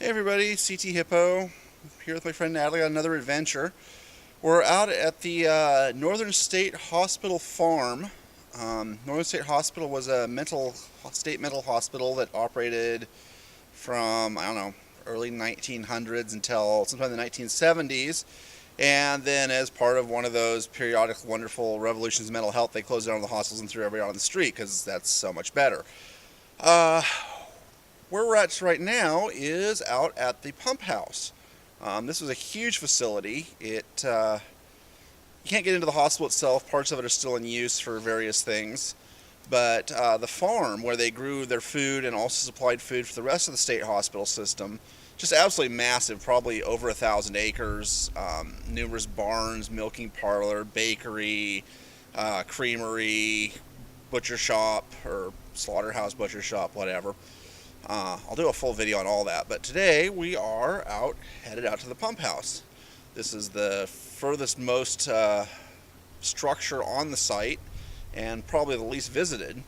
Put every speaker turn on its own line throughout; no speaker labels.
Hey everybody, CT Hippo here with my friend Natalie on another adventure. We're out at the Northern State Hospital farm. Northern State Hospital was a state mental hospital that operated from, I don't know, early 1900s until sometime in the 1970s. And then as part of one of those periodic wonderful revolutions in mental health, they closed down the hospitals and threw everybody on the street because that's so much better. Where we're at right now is out at the pump house. This was a huge facility. You can't get into the hospital itself. Parts of it are still in use for various things. But the farm where they grew their food and also supplied food for the rest of the state hospital system, just absolutely massive, probably over 1,000 acres, numerous barns, milking parlor, bakery, creamery, butcher shop, or slaughterhouse, butcher shop, whatever. I'll do a full video on all that, but today we are headed out to the pump house. This is the furthest most structure on the site and probably the least visited,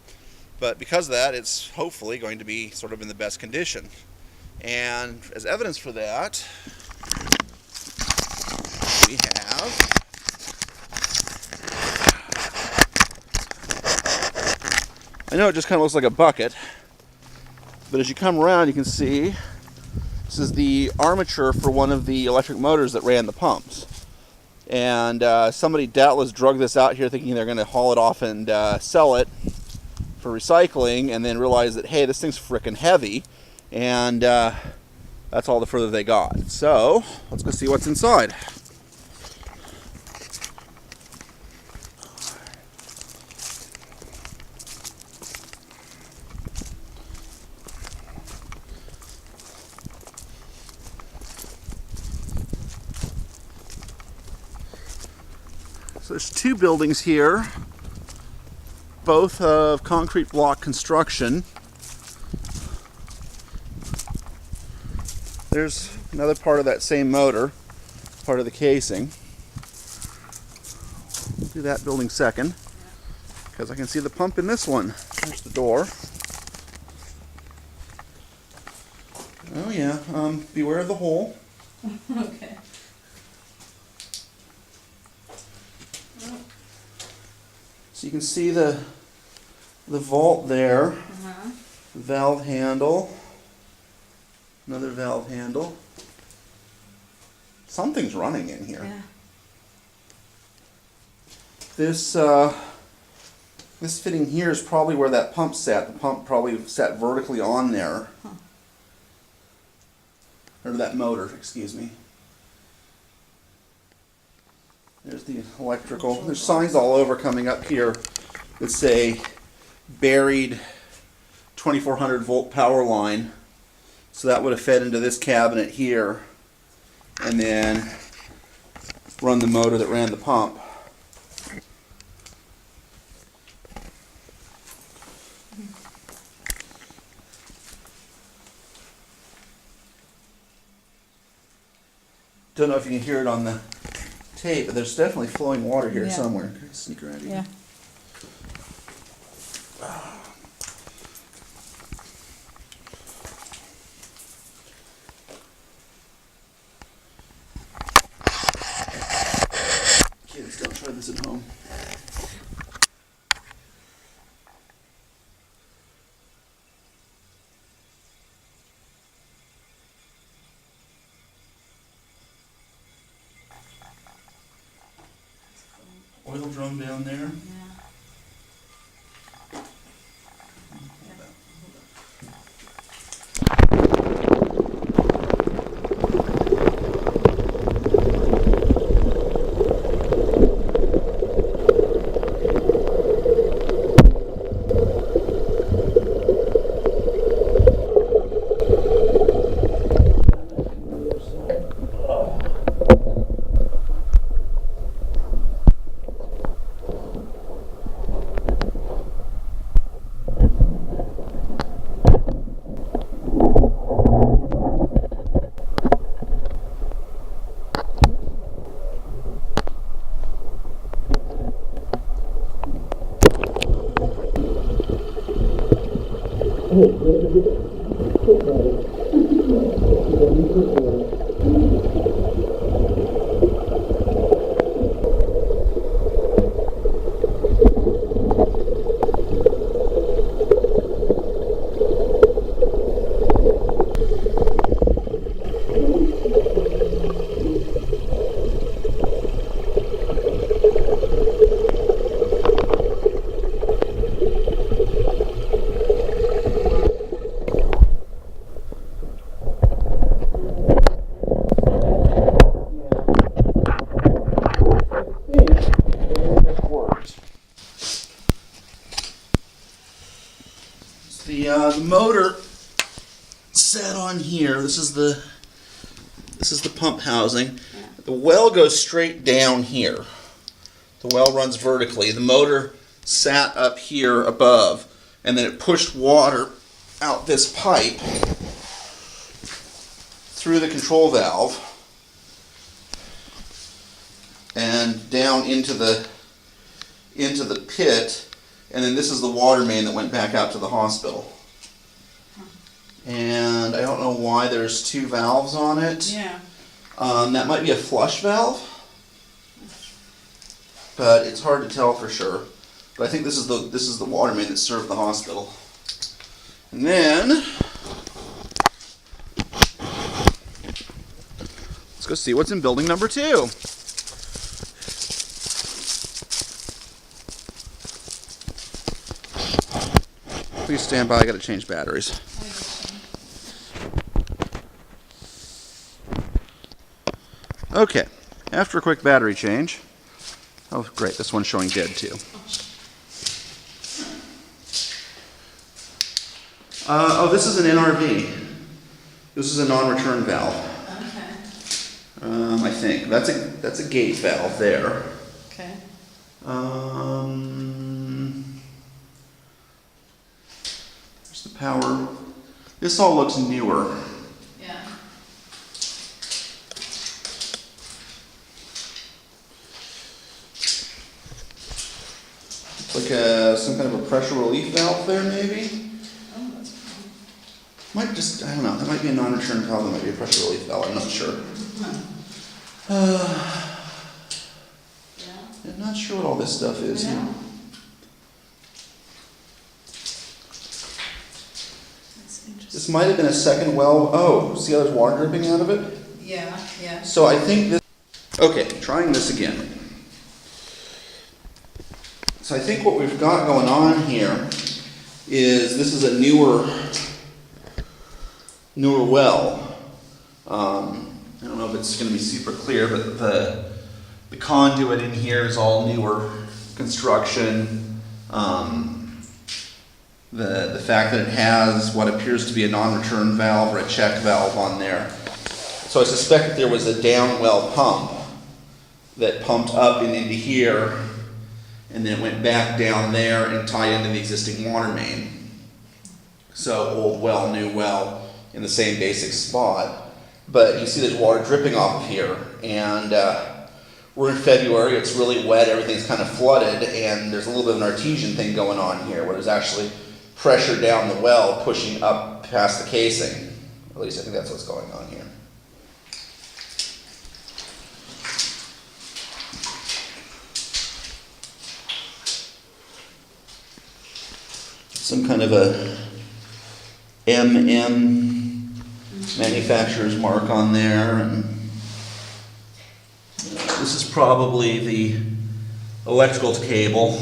but because of that it's hopefully going to be sort of in the best condition. And as evidence for that, we have I know it just kind of looks like a bucket, but as you come around, you can see this is the armature for one of the electric motors that ran the pumps. And somebody doubtless drug this out here thinking they're going to haul it off and sell it for recycling, and then realize that, hey, this thing's frickin' heavy, and that's all the further they got. So let's go see what's inside. So there's two buildings here, both of concrete block construction. There's another part of that same motor, part of the casing. We'll do that building second, because I can see the pump in this one. There's the door. Oh yeah, beware of the hole.
Okay.
So you can see the vault there, valve handle, another valve handle. Something's running in here.
Yeah.
This fitting here is probably where that pump sat. The pump probably sat vertically on there.
Huh.
Or that motor, excuse me. There's the electrical. There's signs all over coming up here that say buried 2400 volt power line. So that would have fed into this cabinet here and then run the motor that ran the pump. Don't know if you can hear it on the tape, but there's definitely flowing water here somewhere. Can I sneak around here?
Yeah.
Kids, don't try this at home. Oil drum down there.
Yeah.
The motor set on here. This is the pump housing. The well goes straight down here. The well runs vertically. The motor sat up here above, and then it pushed water out this pipe through the control valve and down into the pit, and then this is the water main that went back out to the hospital. And I don't know why there's two valves on it.
Yeah.
That might be a flush valve, but it's hard to tell for sure. But I think this is the water main that served the hospital. And then let's go see what's in building number 2. Please stand by, I gotta change batteries. Okay, after a quick battery change, oh great, this one's showing dead too. This is an NRV. This is a non-return valve.
Okay.
I think that's a gate valve there.
Okay.
There's the power. This all looks newer.
Yeah.
It's like some kind of a pressure relief valve there, maybe.
Oh, that's cool.
Might just, I don't know, that might be a non-return valve, that might be a pressure relief valve, I'm not sure.
Yeah.
I'm not sure what all this stuff is
I
here.
know. That's interesting.
This might have been a second well. Oh, see how there's water dripping out of it?
Yeah, yeah.
So I think this, okay, trying this again. So I think what we've got going on here is this is a newer well. I don't know if it's going to be super clear, but the conduit in here is all newer construction. The fact that it has what appears to be a non-return valve or a check valve on there. So I suspect that there was a down well pump that pumped up and into here, and then it went back down there and tied into the existing water main. So old well, new well in the same basic spot. But you see there's water dripping off of here, and we're in February, it's really wet, everything's kind of flooded, and there's a little bit of an artesian thing going on here where there's actually pressure down the well pushing up past the casing. At least I think that's what's going on here. Some kind of a MM manufacturer's mark on there, and this is probably the electrical cable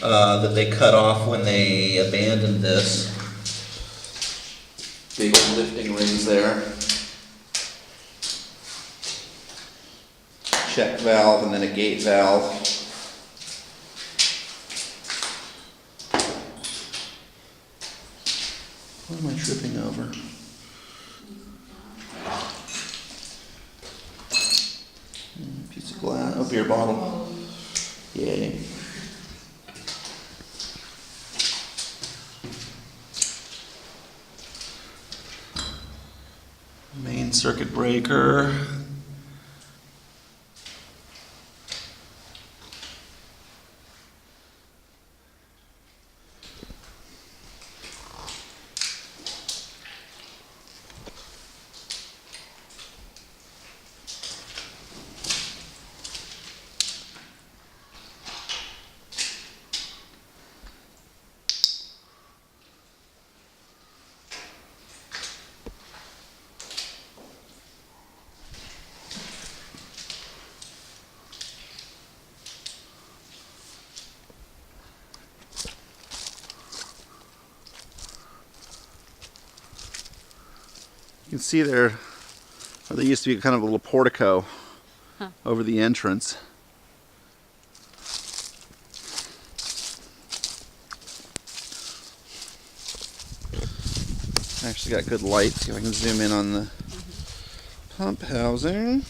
that they cut off when they abandoned this. Big old lifting rings there. Check valve and then a gate valve. What am I tripping over? Piece of glass, a beer bottle. Yay. Main circuit breaker. can see there used to be kind of a little portico over the entrance. Actually got good light. See if I can zoom in on the pump housing.